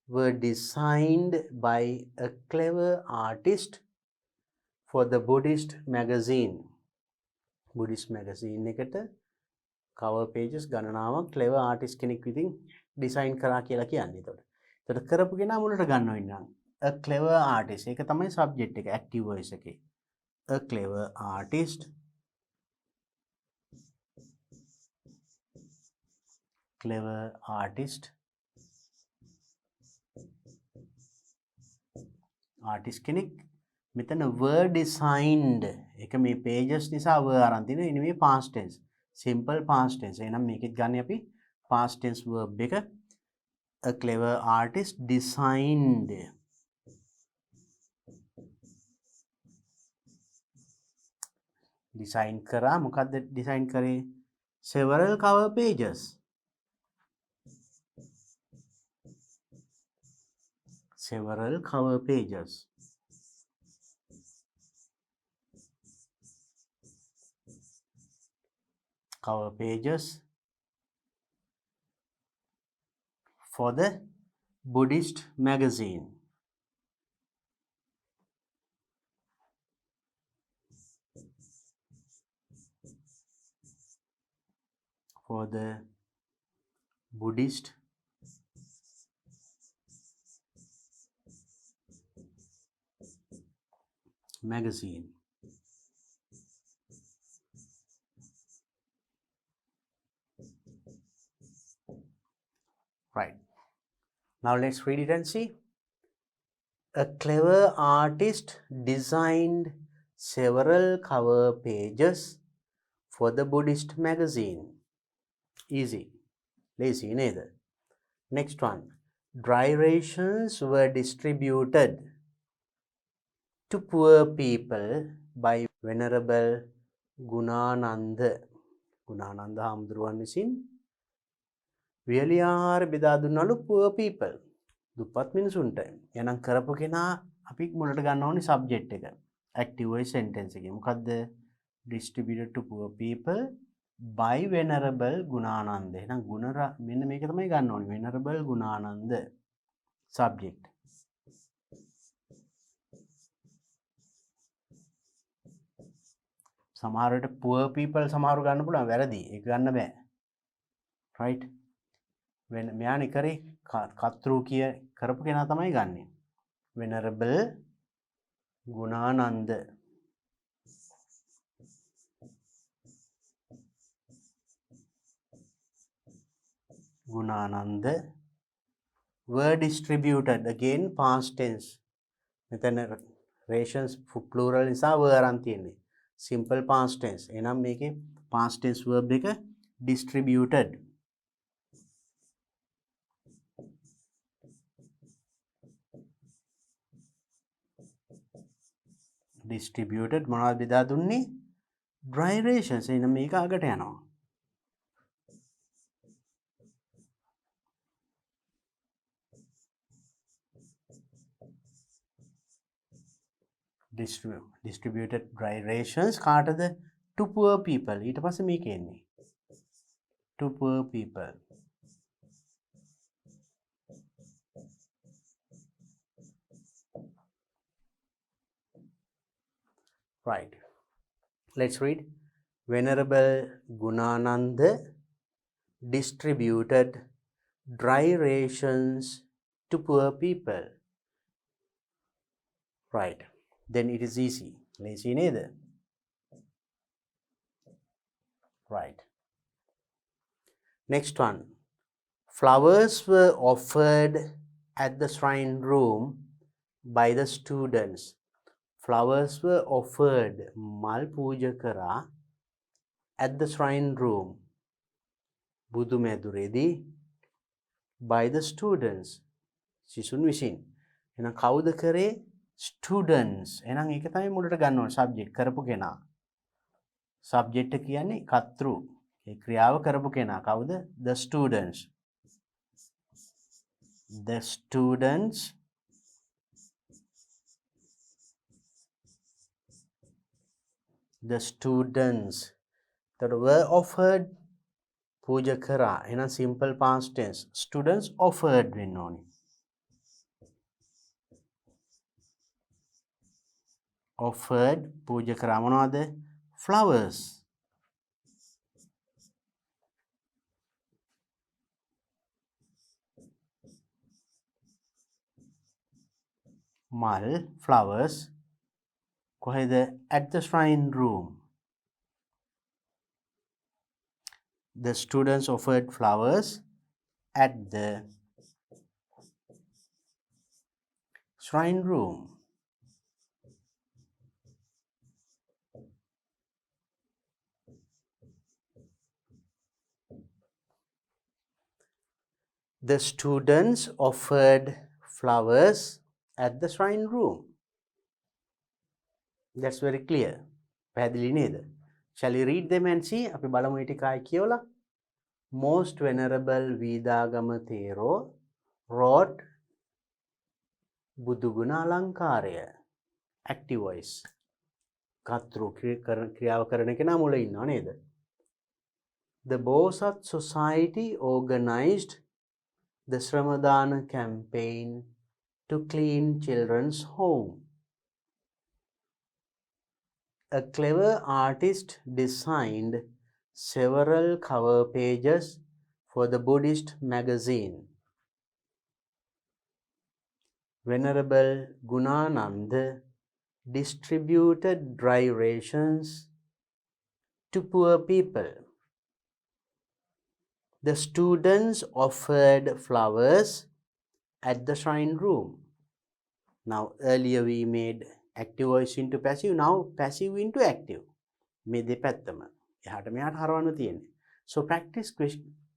Speaker 1: were designed by a clever artist for the Buddhist magazine. Buddhist magazine එකට cover pages ගණනාවක් clever artist කෙනෙක් විසින් design කරා කියලා කියන්නේ. එතකොට කරපු කෙනා මුලට ගන්නවා ඉන්නවා. A clever artist. ඒක තමයි subject එක active voice එකේ. A clever artist clever artist artist කෙනෙක් මෙතන were designed එක මේ pages නිසා were අරන් තිනවා. ඉන්නේ මේ past tense simple past tense. එහෙනම් මේකෙත් ගන්න අපි past tense verb එක. A clever artist designed design කරා. මොකද්ද design කරේ? several cover pages. Several cover pages. Cover pages for the Buddhist magazine. For the Buddhist magazine. Right. Now let's read it and see. A clever artist designed several cover pages for the Buddhist magazine. Easy. Lazy neither. Next one. Dry rations were distributed to poor people by Venerable Gunananda. Gunananda හාමුදුරුවන් විසින් වියලි ආහාර බෙදා දුන්නලු poor people. දුප්පත් මිනිසුන්ට. එහෙනම් කරපු කෙනා අපි මුලට ගන්න ඕනේ subject එක. active voice sentence එකේ. මොකද්ද? distributed to poor people by Venerable Gunananda. එහෙනම් මෙන්න මේක තමයි ගන්න ඕනේ. Venerable Gunananda subject. සමහරවිට poor people සමහරු ගන්න පුළුවන් වැරදි. ඒක ගන්න බෑ. right? මෙයානේ කරේ කත්රු කිය කරපු කෙනා තමයි ගන්නෙ. Venerable Gunananda. Gunananda were distributed. Again past tense. මෙතන rations plural නිසා were අරන් තියෙන්නේ. simple past tense. එහෙනම් මේකේ past tense verb එක distributed. distributed මොනවද බෙදා දුන්නේ? dry rations. එහෙනම් මේක අගට යනවා. distributed dry rations කාටද? to poor people. ඊට පස්සේ මේක එන්නේ to poor people. right, let's read. Venerable Gunananda distributed dry rations to poor people. right, then it is easy. Lazy neither. right, next one. Flowers were offered at the shrine room by the students. Flowers were offered mal puja kara at the shrine room budu meduredi by the students. සිසුන් විසින්. එහෙනම් කවුද කරේ? students. එහෙනම් ඒක තමයි මුලට ගන්න ඕනේ subject කරපු කෙනා. subject කියන්නේ කර්තෘ. ඒ ක්‍රියාව කරපු කෙනා කවුද? the students. the students that were offered puja kara. එහෙනම් simple past tense. students offered වෙන්න ඕනේ. offered puja kara මොනවද? flowers. mal flowers කොහෙද? at the shrine room. the students offered flowers at the shrine room. the students offered flowers at the shrine room. That's very clear. පැහැදිලි නේද? Shall we read them and see? අපි බලමු ඊට කායි කියවලා. Most venerable Vidagama Thero wrote බුදුගුණ අලංකාරය. active voice. කර්තෘ ක්‍රියාව කරන කෙනා මුල ඉන්නවා නේද? The Bosat Society organized the Shramadana campaign to clean children's home. A clever artist designed several cover pages for the Buddhist magazine. Venerable Gunananda distributed dry rations to poor people. The students offered flowers at the shrine room. Now earlier we made active voice into passive, now passive into active. මේ දෙපැත්තම එහාට මෙහාට හරවන්න තියෙන්නේ. So practice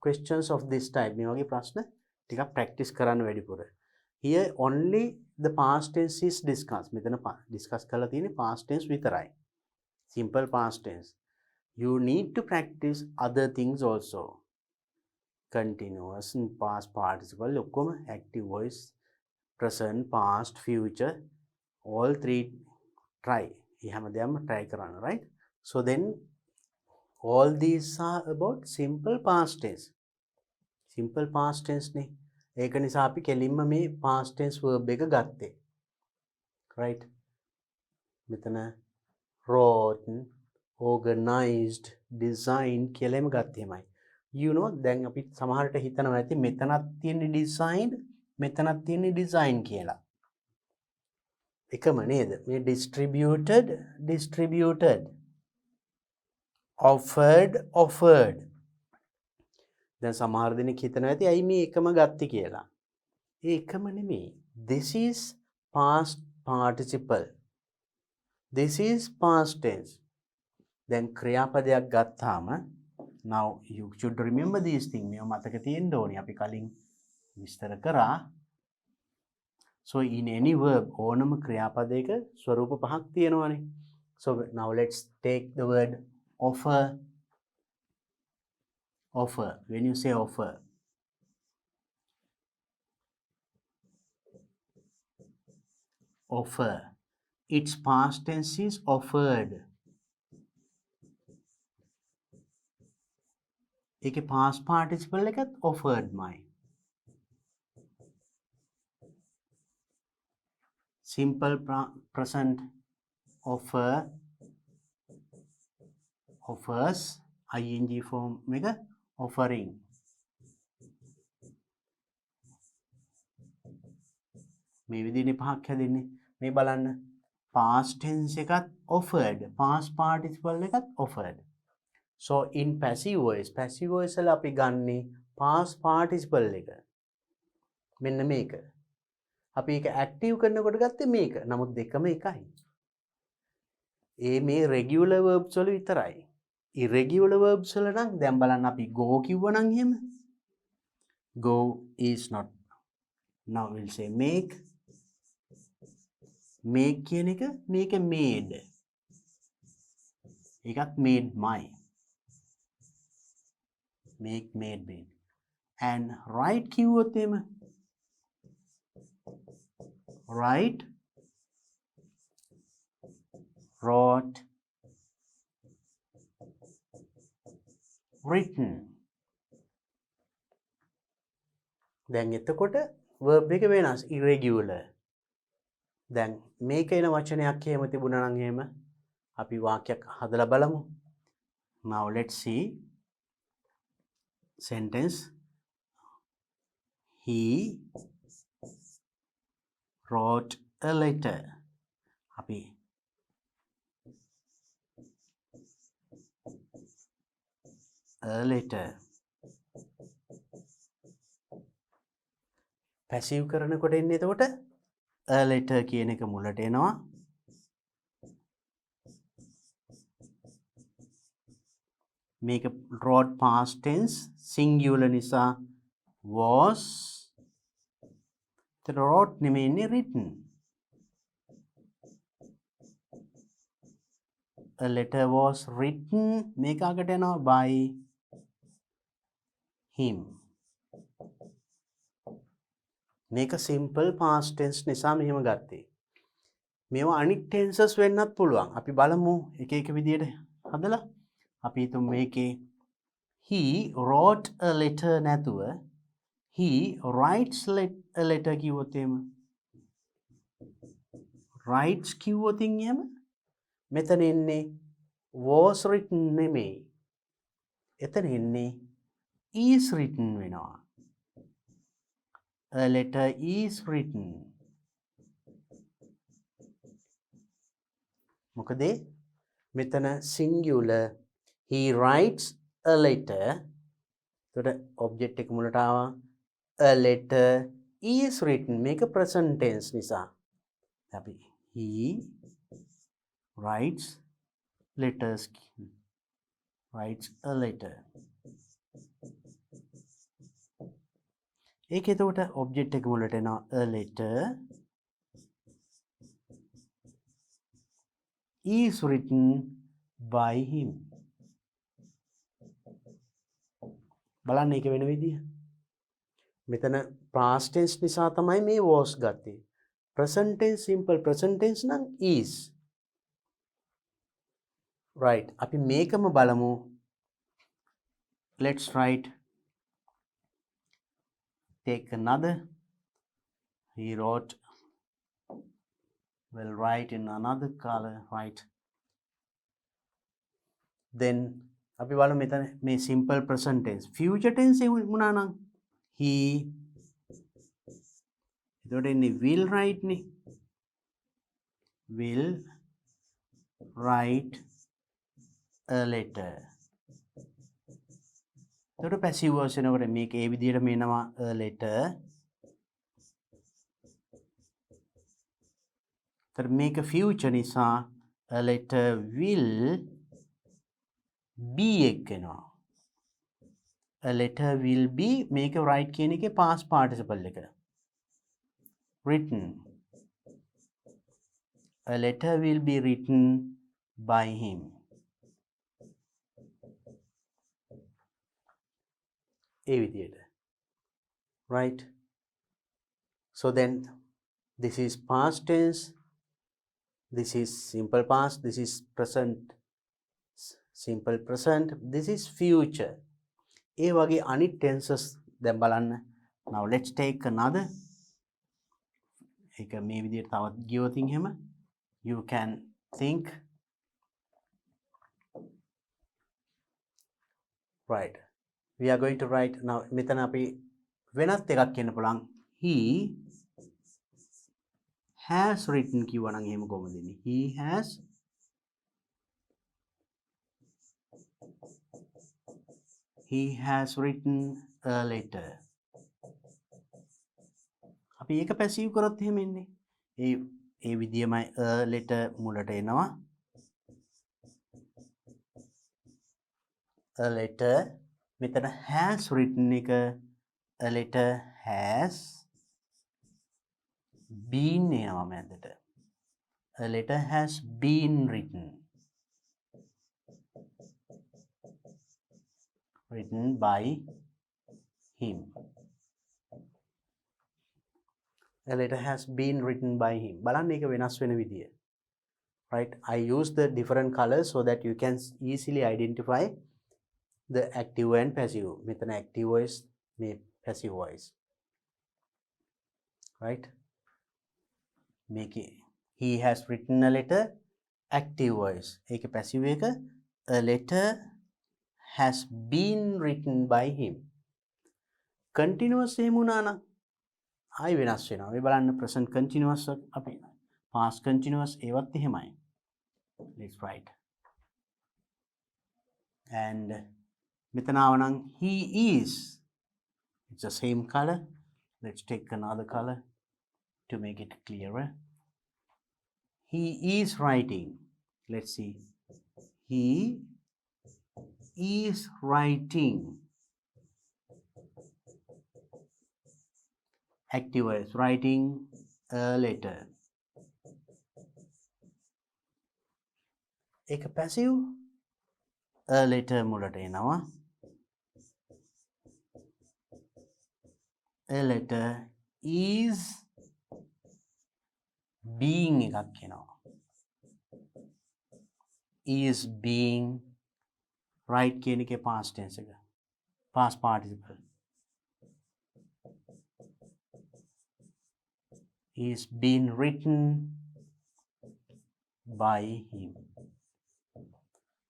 Speaker 1: questions of this type. මේ වගේ ප්‍රශ්න ටිකක් practice කරන්න වැඩිපුර. Here only the past tense is discussed. මෙතන discuss කරලා තියෙන්නේ past tense විතරයි. Simple past tense. You need to practice other things also. Continuous and past participle ඔක්කොම active voice, present, past, future, all three try. ඒ හැමදේම try කරන්න, right? So then all these are about simple past tense. Simple past tense නේ. ඒක නිසා අපි කෙලින්ම මේ past tense verb එක ගත්තේ. right? මෙතන wrote, organized, designed කියලා එම ගත්තේමයි. You know දැන් අපි සමහරට හිතනවා ඇති මෙතනක් තියෙන්නේ designed, මෙතනක් තියෙන්නේ design කියලා. එකම නේද? මේ distributed, offered. දැන් සමහර දෙනෙක් හිතනවා ඇති ඇයි මේ එකම ගත්තේ කියලා. ඒ එකම නෙමෙයි. This is participle. This is past tense. Then ක්‍රියාපදයක් ගත්තාම now you should remember these things. මේව මතක තියෙන්න ඕනේ. අපි කලින් විස්තර කරා. So in any verb ඕනම ක්‍රියාපදයක ස්වරූප පහක් තියෙනවානේ. So now let's take the word offer. Offer. When you say offer, offer, its past tense is offered. ඒකේ past participle එකත් offered මයි. Simple present offer, offers, ing form එක offering. මේ විදිහේ පහක් හැදෙන්නේ. මේ බලන්න past tense එකත් offered, past participle එකත් offered. So in passive voice වල අපි ගන්නේ past participle එක. මෙන්න මේක. අපි ඒක active කරනකොට ගත්තේ මේක. නමුත් දෙකම එකයි. ඒ මේ regular verbs වල විතරයි. irregular verbs වල නම් දැන් බලන්න අපි go කිව්වනම් එහෙම. Go is not. Now we'll say make. Make කියන එක මේක made. ඒකත් made my. Make made made. And write කිව්වොත් එහෙම. Write, wrote, written. දැන් එතකොට verb එක වෙනස් irregular. දැන් මේක එන වචනයක් එහෙම තිබුණා නම් එහෙම අපි වාක්‍යයක් හදලා බලමු. Now let's see sentence. He wrote a letter. අපි a letter. passive කරනකොට එන්නේ එතකොට a letter කියන එක මුලට එනවා. මේක wrote past tense singular නිසා was. The wrote නෙමෙයි written. A letter was written මේක අගට යනවා by him. මේක simple past tense නිසා මෙහෙම ගත්තේ. මේවා අනිත් tenses වෙන්නත් පුළුවන්. අපි බලමු එක එක විදියට හදලා. අපි හිතමු මේකේ he wrote a letter නැතුව he writes a letter කිව්වොත් එහෙම. writes කිව්වොත් එහෙම මෙතන එන්නේ was written නෙමෙයි. එතන එන්නේ is written වෙනවා. A letter is written. මොකද මෙතන singular he writes a letter. එතකොට object එක මුලට ආවා. A letter is written මේක present tense නිසා. අපි he writes letters. Writes a letter. ඒක එතකොට object එක මුලට එනවා a letter is written by him. බලන්න ඒක වෙන විදිය. මෙතන past tense නිසා තමයි මේ was ගත්තේ. present tense simple present tense නම් is. right. අපි මේකම බලමු. let's write. Take another. He wrote. We'll write in another color. Right. Then අපි බලමු මෙතන මේ simple present tense. future tense වුණා නම් he එතකොට ඉන්නේ will write නේ. will write a letter. එතකොට passive voice එනකොට මේක ඒ විදිහට මේනවා a letter මේක future නිසා a letter will be එක එනවා. a letter will be මේක write කියන එකේ past participle එක. written. a letter will be written by him. ඒ විදියට. right? So then this is past tense, this is simple past, this is present simple present, this is future. ඒ වගේ අනිත් tenses දැන් බලන්න. Now let's take another. ඒක මේ විදියට තවත් ගියොත් එහෙම you can think. right, we are going to write now. මෙතන අපි වෙනත් එකක් කියන්න පුළුවන්. he has written කිව්වා නම් එහෙම කොහොමද දෙන්නේ? he has written a letter. අපි ඒක පැසිව් කරොත් එහෙම එන්නේ. ඒ විදියමයි a letter මුලට එනවා. a letter මෙතන has written එක a letter has been එනවා මැදට. a letter has been written by him. a letter has been written by him. බලන්න ඒක වෙනස් වෙන විදිය. right, I use the different colors so that you can easily identify the active and passive. මෙතන active voice, මේ passive voice. right, make it he has written a letter, active voice. ඒක passive එක a letter has been written by him. continuous එහෙම වුණා නම් ආයි වෙනස් වෙනවා. මේ බලන්න present continuous අපි past continuous ඒවත් එහෙමයි. let's write. and මෙතන ආව නම් he is, it's the same color. let's take another color to make it clearer. he is writing. let's see. he is writing. active voice, writing a letter. ඒක passive a letter මුලට එනවා. a letter is being එකක් එනවා. is being right කියන එකේ past tense එක. past participle. is been written by him.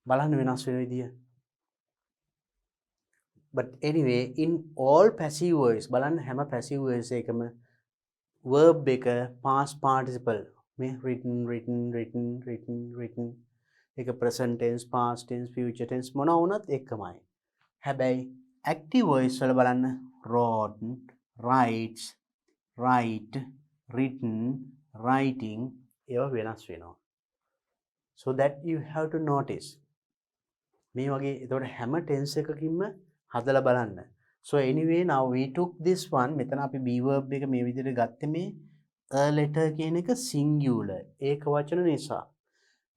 Speaker 1: බලන්න වෙනස් වෙන විදිය. but anyway in all passive voice බලන්න හැම passive voice එකම verb එක past participle මේ written ඒක present tense, past tense, future tense මොනවා වුණත් එකමයි. හැබැයි active voice වල බලන්න wrote, writes, write, written, writing ඒවා වෙනස් වෙනවා. so that you have to notice. මේ වගේ එතකොට හැම tense එකකින්ම හදලා බලන්න. so anyway now we took this one. මෙතන අපි be verb එක මේ විදිහට ගත්තේ මේ a letter කියන එක singular ඒක වචන නිසා.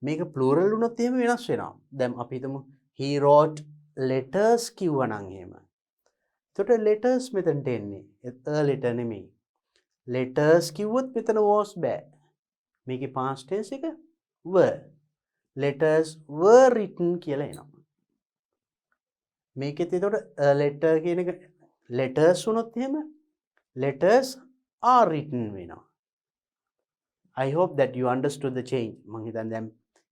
Speaker 1: මේක plural වුණොත් එහෙම වෙනස් වෙනවා. දැන් අපි හිතමු he wrote letters කිව්වා නම් එහෙම. එතකොට letters මෙතනට එන්නේ a letter නෙමෙයි. letters කිව්වොත් මෙතන was බෑ. මේකේ past tense එක were. letters were written කියලා එනවා. මේකෙත් එතකොට a letter කියන එක letters වුණොත් එහෙම letters are written වෙනවා. I hope that you understood the change. මම හිතන්නේ දැන්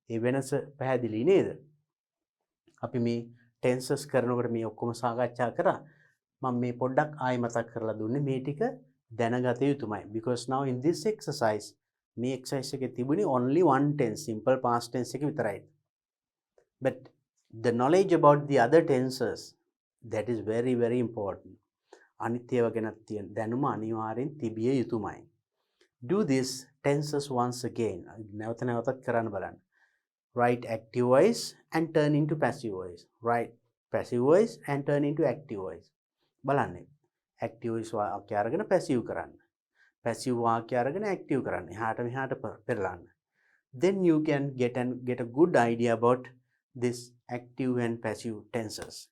Speaker 1: ඒ වෙනස පැහැදිලි නේද? අපි මේ tenses කරනකොට මේ ඔක්කොම සාකච්ඡා කරා. මම මේ පොඩ්ඩක් ආයෙ මතක් කරලා දුන්නේ මේ ටික දැනගත යුතුමයි. because now in this exercise මේ exercise එකේ තිබුණේ only one tense, simple past tense එක විතරයි. but the knowledge about the other tenses, that is very very important. අනිත් ඒවා ගැන තියෙන දැනුම අනිවාර්යෙන් තිබිය යුතුමයි. Do this tenses once again. නැවත නැවතත් කරන්න බලන්න. Write active voice and turn into passive voice. Write passive voice and turn into active voice. බලන්න. active voice වාක්‍ය අරගෙන passive කරන්න. passive වාක්‍ය අරගෙන active කරන්න. එහාට මෙහාට පෙරලන්න. Then you can get a good idea about this active and passive tenses.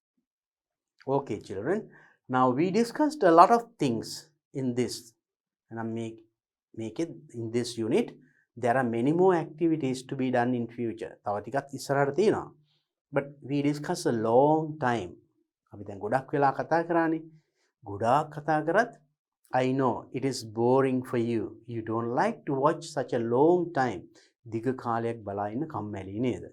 Speaker 1: Okay, children. Now we discussed a lot of things in this, and I make it in this unit. There are many more activities to be done in future. තව ටිකක් ඉස්සරහට තියෙනවා. But we discussed a long time. අපි දැන් ගොඩක් වෙලා කතා කරානේ. ගොඩාක් කතා කරත් I know it is boring for you. You don't like to watch such a long time. දිග කාලයක් බලා ඉන්න කම්මැලි නේද?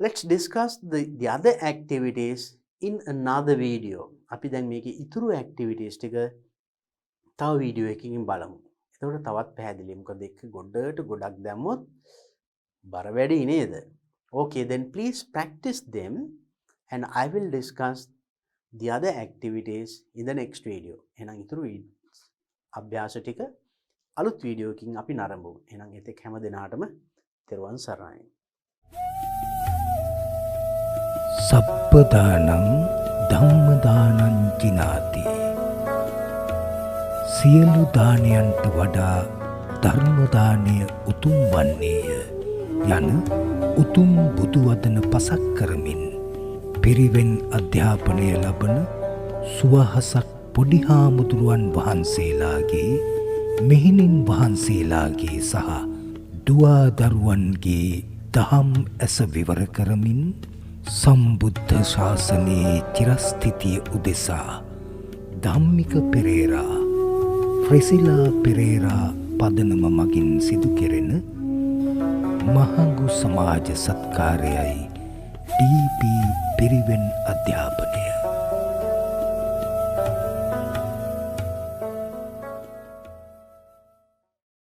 Speaker 1: Let's discuss the other activities in another video. අපි දැන් මේකේ ඉතුරු activities ටික තව වීඩියෝ එකකින් බලමු. එතකොට තවත් පැහැදිලි. මොකද එක ගොඩක් දැම්මොත් බර වැඩි නේද? Okay, then please practice them and I will discuss the other activities in the next video. එහෙනම් ඉතුරු අභ්‍යාස ටික අලුත් වීඩියෝ එකකින් අපි නරඹමු. එහෙනම් එතෙක් හැම දිනාටම තෙරුවන් සරණයි.
Speaker 2: සබ්බදානං ධම්මදානං ජිනාති. සියලු දානයන්ට වඩා ධර්ම දානය උතුම් වන්නේය යන උතුම් බුදු වදන පසක් කරමින් පිරිවෙන් අධ්‍යාපනය ලබන සුවහසක් පොඩි හාමුදුරුවන් වහන්සේලාගේ මෙහෙණින් වහන්සේලාගේ සහ දුවා දරුවන්ගේ දහම් ඇස විවර කරමින් සම්බුද්ධ ශාසනයේ චිරස්ථිතිය උදෙසා ධම්මික පෙරේරා ෆ්‍රෙසිලා පෙරේරා පදනම මගින් සිදු කෙරෙන මහඟු සමාජ සත්කාරයයි ඩී.පී. පිරිවෙන් අධ්‍යාපනය.